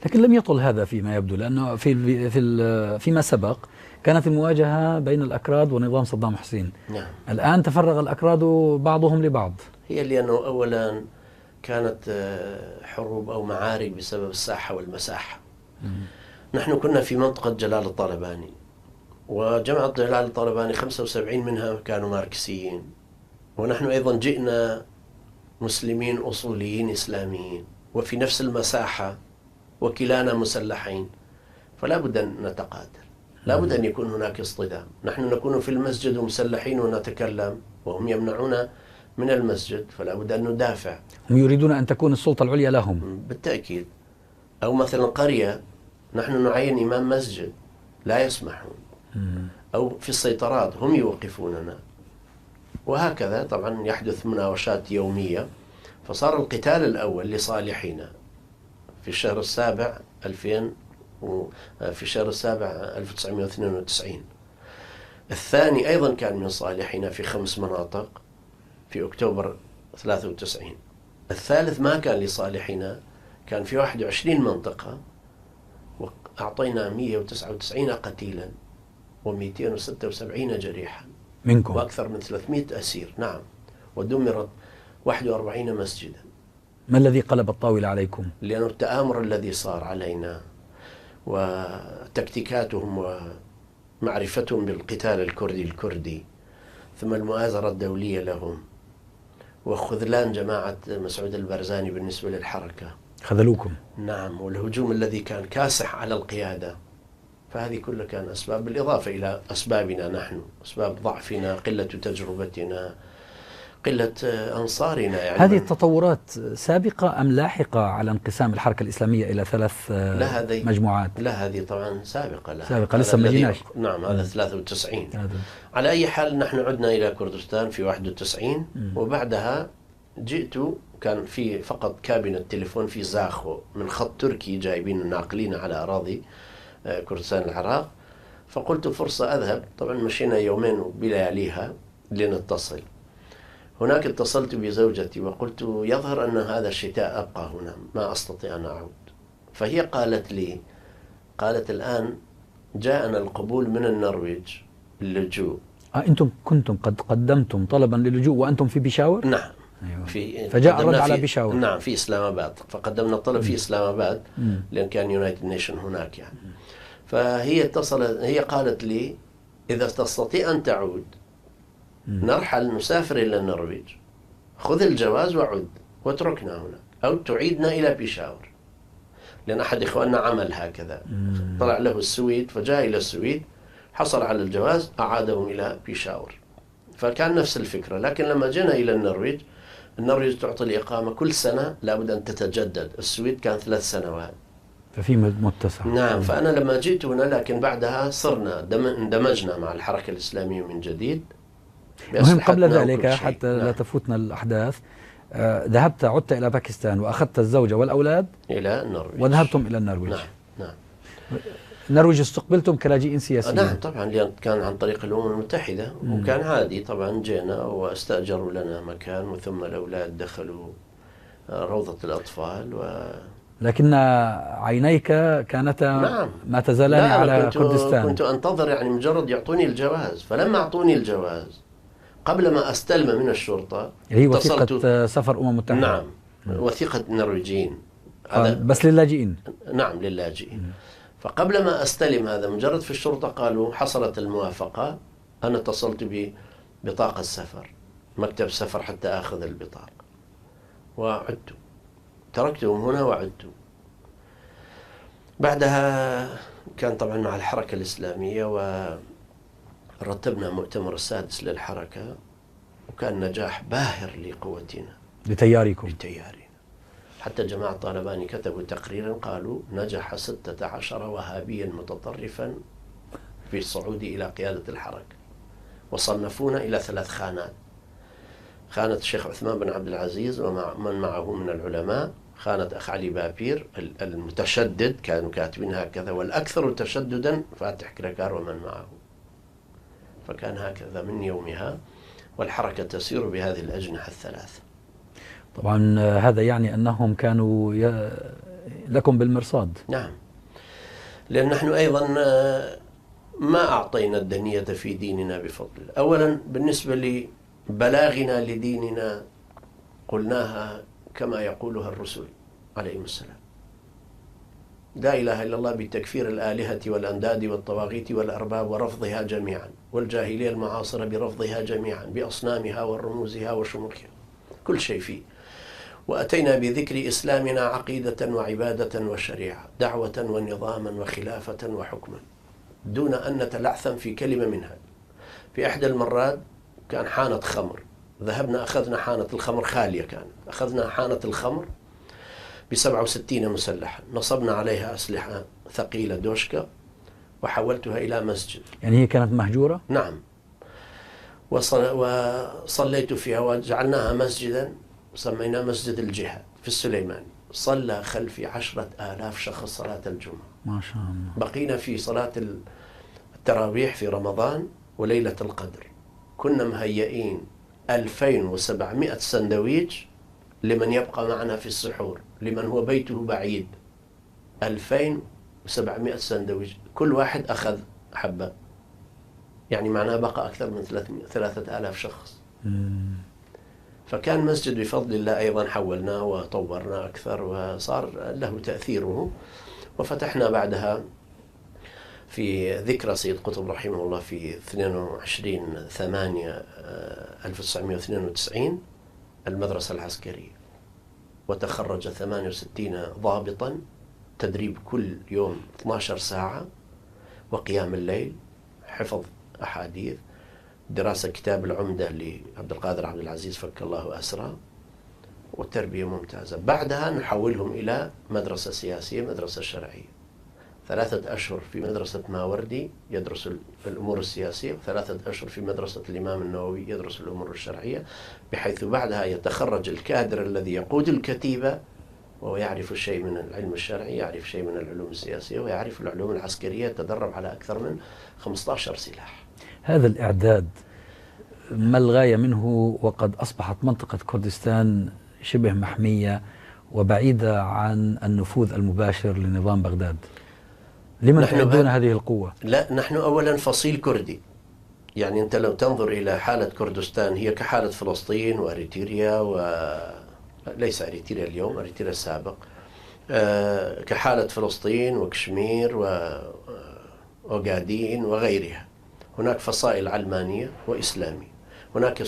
لكن لم يطل هذا فيما يبدو، لأنه فيما سبق كانت المواجهة بين الأكراد ونظام صدام حسين. نعم. الآن تفرغ الأكراد بعضهم لبعض. هي لأنه أولا كانت حروب أو معارك بسبب الساحة والمساحة. نحن كنا في منطقة جلال الطالباني، وجماعة جلال الطالباني 75 منها كانوا ماركسيين، ونحن أيضا جئنا مسلمين أصوليين إسلاميين وفي نفس المساحة وكلانا مسلحين، فلا بد أن نتقاتل، لا بد أن يكون هناك اصطدام. نحن نكون في المسجد مسلحين ونتكلم وهم يمنعون من المسجد، فلا بد أن ندافع. هم يريدون أن تكون السلطة العليا لهم بالتأكيد. أو مثلا قرية نحن نعين إمام مسجد لا يسمحون، أو في السيطرات هم يوقفوننا، وهكذا طبعا يحدث مناوشات يومية. فصار القتال الأول لصالحنا في الشهر السابع 1992. الثاني أيضا كان من صالحنا في 5 مناطق في أكتوبر 93. الثالث ما كان لصالحنا، كان في 21 منطقة، وأعطينا 199 قتيلا و276 جريحا منكم، وأكثر من 300 أسير. نعم. ودمرت 41 مسجدا. ما الذي قلب الطاولة عليكم؟ لأن التآمر الذي صار علينا وتكتيكاتهم ومعرفتهم بالقتال الكردي ثم المؤازرة الدولية لهم وخذلان جماعة مسعود البرزاني بالنسبة للحركة، خذلوكم. نعم. والهجوم الذي كان كاسح على القيادة، فهذه كلها كان أسباب، بالإضافة إلى أسبابنا نحن، أسباب ضعفنا، قلة تجربتنا، قلة أنصارنا. يعني هذه التطورات سابقة أم لاحقة على انقسام الحركة الإسلامية إلى 3 مجموعات؟ لا، هذه طبعا سابقة سابقة لسه ما جيناش. نعم، هذا 93. على أي حال نحن عدنا إلى كردستان في 91. وبعدها جئت، كان في فقط كابينة تليفون في زاخو من خط تركي جايبين ناقلين على أراضي كردستان العراق، فقلت فرصة أذهب. طبعا مشينا يومين بلياليها لنتصل. هناك اتصلت بزوجتي وقلت يظهر أن هذا الشتاء أبقى هنا، ما أستطيع أن أعود. فهي قالت لي، قالت الآن جاءنا القبول من النرويج للجوء. أنتم كنتم قد قدمتم طلبا للجوء وأنتم في بيشاور؟ نعم. فجاء الرد على بيشاور. نعم، في إسلام آباد، فقدمنا الطلب في إسلام آباد لأن كان يونايتد نيشن هناك يعني. فهي هي قالت لي إذا تستطيع أن تعود نرحل، نسافر إلى النرويج، خذ الجواز وعد واتركنا هنا، أو تعيدنا إلى بيشاور. لأن أحد إخواننا عمل هكذا، طلع له السويد فجاء إلى السويد، حصل على الجواز، أعادهم إلى بيشاور. فكان نفس الفكرة. لكن لما جينا إلى النرويج تعطي الإقامة كل سنة، لابد أن تتجدد. السويد كان 3 سنوات، ففي متسع. نعم. فأنا لما جيت هنا، لكن بعدها صرنا اندمجنا مع الحركة الإسلامية من جديد. مهم قبل ذلك حتى نعم. لا تفوتنا الأحداث، عدت إلى باكستان وأخذت الزوجة والأولاد إلى النرويج وذهبتم إلى النرويج. نعم. النرويج استقبلتم كلاجئين سياسيين؟ نعم طبعا، لأن كان عن طريق الأمم المتحدة وكان عادي طبعا. جينا واستأجروا لنا مكان، وثم الأولاد دخلوا روضة الأطفال لكن عينيك كانتا نعم. ما تزالان على كردستان. كنت أنتظر يعني مجرد يعطوني الجواز. فلما أعطوني الجواز قبل ما أستلم من الشرطة، هي وثيقة سفر أمم متحدة. نعم، وثيقة النرويجيين. بس للاجئين. نعم، للاجئين. فقبل ما أستلم هذا، مجرد في الشرطة قالوا حصلت الموافقة، أنا اتصلت ببطاقة السفر، مكتب سفر، حتى أخذ البطاقة وعدت. تركتهم هنا وعدت. بعدها كان طبعا مع الحركة الإسلامية، ورتبنا مؤتمر السادس للحركة، وكان نجاح باهر لقوتنا، لتياركم. حتى جماعة طالباني كتبوا تقريرا قالوا نجح 16 وهابيا متطرفا في الصعود إلى قيادة الحركة، وصنفونا إلى 3 خانات: خانة الشيخ عثمان بن عبد العزيز ومن معه من العلماء، خانة أخ علي بابير المتشدد، كانوا كاتبين هكذا، والأكثر تشددا فاتح كركار ومن معه. فكان هكذا من يومها، والحركة تسير بهذه الأجنحة 3. طبعا هذا يعني أنهم كانوا لكم بالمرصاد. نعم، لأن نحن أيضا ما أعطينا الدنية في ديننا بفضل الله. أولا بالنسبة لبلاغنا لديننا قلناها كما يقولها الرسل عليهم السلام: لا إله إلا الله بتكفير الآلهة والأنداد والطواغيت والأرباب ورفضها جميعا، والجاهلية المعاصرة برفضها جميعا بأصنامها ورموزها وشموخها، كل شيء فيه. وأتينا بذكر إسلامنا عقيدة وعبادة وشريعة، دعوة ونظاما وخلافة وحكما، دون أن نتلعثم في كلمة منها. في إحدى المرات كان حانة خمر، ذهبنا أخذنا حانة الخمر خالية، كانت أخذنا حانة الخمر ب67 مسلحة، نصبنا عليها أسلحة ثقيلة دوشكا وحولتها إلى مسجد. يعني هي كانت مهجورة؟ نعم، وصليت فيها وجعلناها مسجدا، سميناه مسجد الجهاد في السليماني. صلى خلفي 10,000 شخص صلاة الجمعة. ما شاء الله. بقينا في صلاة التراويح في رمضان وليلة القدر، كنا مهيئين 2700 سندويش لمن يبقى معنا في السحور، لمن هو بيته بعيد. 2700 سندويش، كل واحد أخذ حبة، يعني معناه بقى أكثر من 3000 شخص. فكان مسجد بفضل الله أيضا حولناه وطورناه أكثر وصار له تأثيره. وفتحنا بعدها في ذكرى سيد قطب رحمه الله في 22/8/1992 المدرسة العسكرية، وتخرج 68 ضابطا، تدريب كل يوم 12 ساعة، وقيام الليل، حفظ أحاديث، دراسة كتاب العمدة لعبد القادر عبد العزيز فك الله أسره، والتربية ممتازة. بعدها نحولهم إلى مدرسة سياسية، مدرسة شرعية، 3 أشهر في مدرسة ماوردي يدرس الأمور السياسية، و3 أشهر في مدرسة الإمام النووي يدرس الأمور الشرعية، بحيث بعدها يتخرج الكادر الذي يقود الكتيبة وهو يعرف شيء من العلم الشرعي، يعرف شيء من العلوم السياسية، ويعرف العلوم العسكرية، تدرب على أكثر من 15 سلاح. هذا الإعداد ما الغاية منه وقد أصبحت منطقة كردستان شبه محمية وبعيدة عن النفوذ المباشر لنظام بغداد؟ لمن تعدون هذه القوة؟ لا، نحن أولا فصيل كردي، يعني أنت لو تنظر إلى حالة كردستان هي كحالة فلسطين وأريتريا، وليس أريتريا اليوم، أريتريا السابق، كحالة فلسطين وكشمير وأوغادين وغيرها. هناك فصائل علمانية وإسلامية، هناك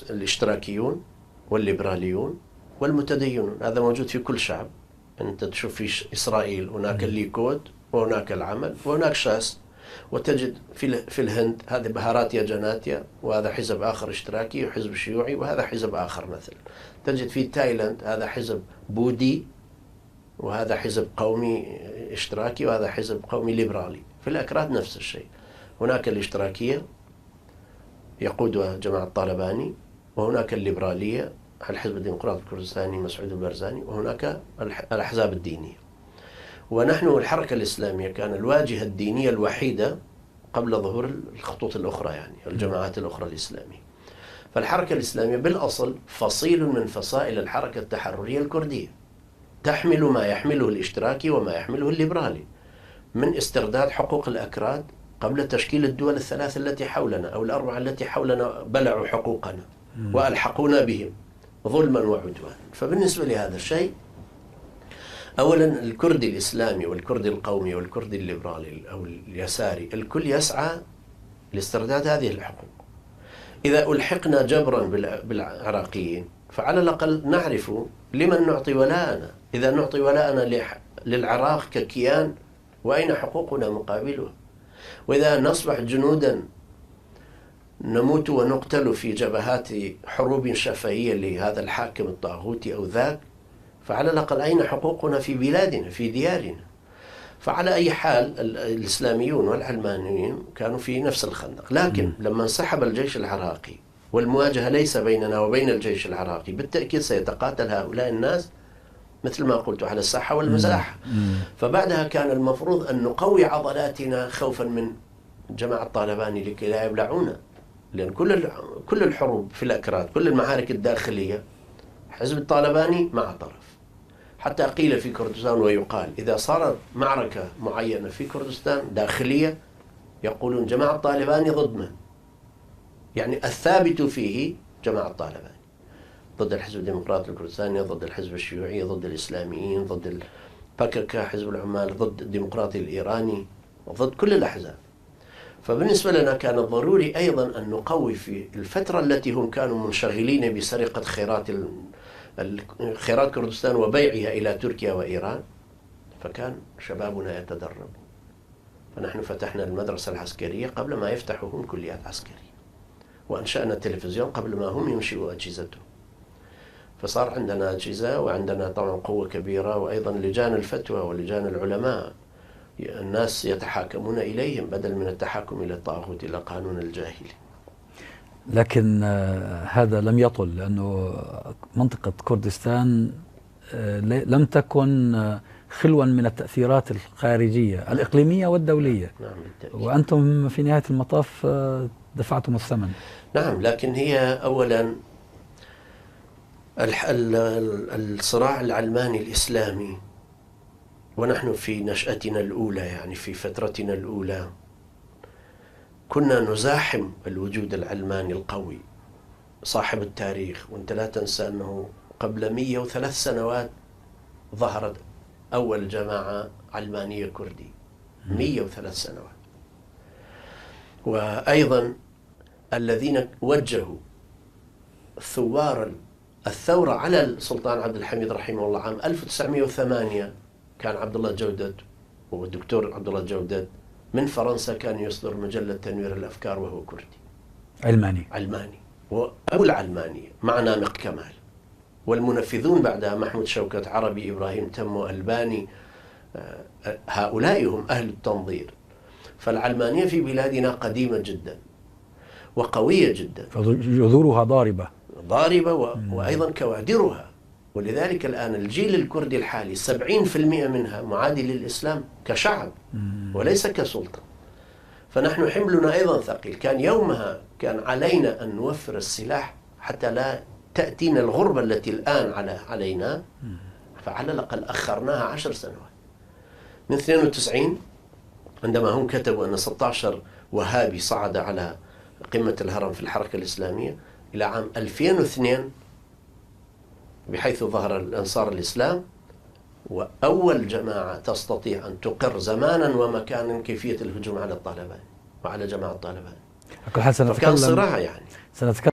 الاشتراكيون والليبراليون والمتدينون، هذا موجود في كل شعب. أنت تشوف في إسرائيل هناك الليكود وهناك العمل وهناك شاس، وتجد في الهند هذه بهاراتيا جناتيا، وهذا حزب آخر اشتراكي وحزب شيوعي، وهذا حزب آخر مثلا. تجد في تايلاند هذا حزب بودي، وهذا حزب قومي اشتراكي، وهذا حزب قومي ليبرالي. في الأكراد نفس الشيء، هناك الاشتراكية يقودها جماعة الطالباني، وهناك الليبرالية الحزب الديمقراطي الكردستاني مسعود البرزاني، وهناك الأحزاب الدينية. ونحن الحركة الإسلامية كان الواجهة الدينية الوحيدة قبل ظهور الخطوط الأخرى، يعني الجماعات الأخرى الإسلامية. فالحركة الإسلامية بالأصل فصيل من فصائل الحركة التحررية الكردية، تحمل ما يحمله الاشتراكي وما يحمله الليبرالي من استرداد حقوق الأكراد قبل تشكيل الدول الثلاث التي حولنا أو الأربعة التي حولنا، بلعوا حقوقنا وألحقونا بهم ظلما وعدوانا. فبالنسبة لهذا الشيء، أولا الكردي الإسلامي والكردي القومي والكردي الليبرالي أو اليساري الكل يسعى لاسترداد هذه الحقوق. إذا ألحقنا جبرا بالعراقيين فعلى الأقل نعرف لمن نعطي ولاءنا. إذا نعطي ولاءنا للعراق ككيان، وأين حقوقنا مقابلها؟ وإذا نصبح جنودا نموت ونقتل في جبهات حروب شفهية لهذا الحاكم الطاغوتي أو ذاك، فعلى الأقل أين حقوقنا في بلادنا في ديارنا؟ فعلى أي حال الإسلاميون والعلمانيين كانوا في نفس الخندق. لكن لما انسحب الجيش العراقي والمواجهة ليس بيننا وبين الجيش العراقي، بالتأكيد سيتقاتل هؤلاء الناس مثل ما قلت على الساحة والمساحة. فبعدها كان المفروض أن نقوي عضلاتنا خوفا من جماعة الطالباني لكي لا يبلعونا، لأن كل الحروب في الأكراد، كل المعارك الداخلية، حزب الطالباني مع طرف، حتى قيل في كردستان ويقال إذا صارت معركة معينة في كردستان داخلية يقولون جماعة طالباني ضد من؟ يعني الثابت فيه جماعة طالباني ضد الحزب الديمقراطي الكردستاني، ضد الحزب الشيوعي، ضد الإسلاميين، ضد الباككا حزب العمال، ضد الديمقراطي الإيراني، وضد كل الأحزاب. فبالنسبة لنا كان ضروري أيضا أن نقوي في الفترة التي هم كانوا منشغلين بسرقة خيرات كردستان وبيعها إلى تركيا وإيران، فكان شبابنا يتدرب. فنحن فتحنا المدرسة العسكرية قبل ما يفتحوا هم كليات عسكرية، وأنشأنا التلفزيون قبل ما هم ينشئوا أجهزته. فصار عندنا أجهزة، وعندنا طبعا قوة كبيرة، وأيضا لجان الفتوى ولجان العلماء الناس يتحاكمون إليهم بدل من التحاكم إلى الطاغوت إلى قانون الجاهلي. لكن هذا لم يطل، لأنه منطقة كردستان لم تكن خلوا من التأثيرات الخارجية الإقليمية والدولية. نعم بالتأكيد. وأنتم في نهاية المطاف دفعتم الثمن. نعم، لكن هي أولا الصراع العلماني الإسلامي، ونحن في نشأتنا الأولى يعني في فترتنا الأولى كنا نزاحم الوجود العلماني القوي صاحب التاريخ. وانت لا تنسى أنه قبل 103 سنوات ظهرت أول جماعة علمانية كردي، 103 سنوات. وأيضا الذين وجهوا ثوار الثورة على السلطان عبد الحميد رحمه الله عام 1908 كان عبد الله جودد، والدكتور عبد الله جودد من فرنسا كان يصدر مجلة تنوير الأفكار وهو كردي علماني وأبو العلمانية مع نامق كمال. والمنفذون بعدها محمود شوكت، عربي، إبراهيم تمو، ألباني، هؤلاء هم أهل التنظير. فالعلمانية في بلادنا قديمة جدا وقوية جدا، جذورها ضاربة وأيضا كوادرها. ولذلك الآن الجيل الكردي الحالي 70% منها معادي للإسلام كشعب وليس كسلطة. فنحن حملنا أيضا ثقيل. كان يومها كان علينا أن نوفر السلاح حتى لا تأتينا الغربة التي الآن علينا، فعلى الأقل أخرناها 10 سنوات. من 92 عندما هم كتبوا أن 16 وهابي صعد على قمة الهرم في الحركة الإسلامية، إلى عام 2002 بحيث ظهر الأنصار الإسلام، وأول جماعة تستطيع أن تقر زمانا ومكانا كيفية الهجوم على الطالبان وعلى جماعة الطالبان. فكان صراع يعني. سنتكلم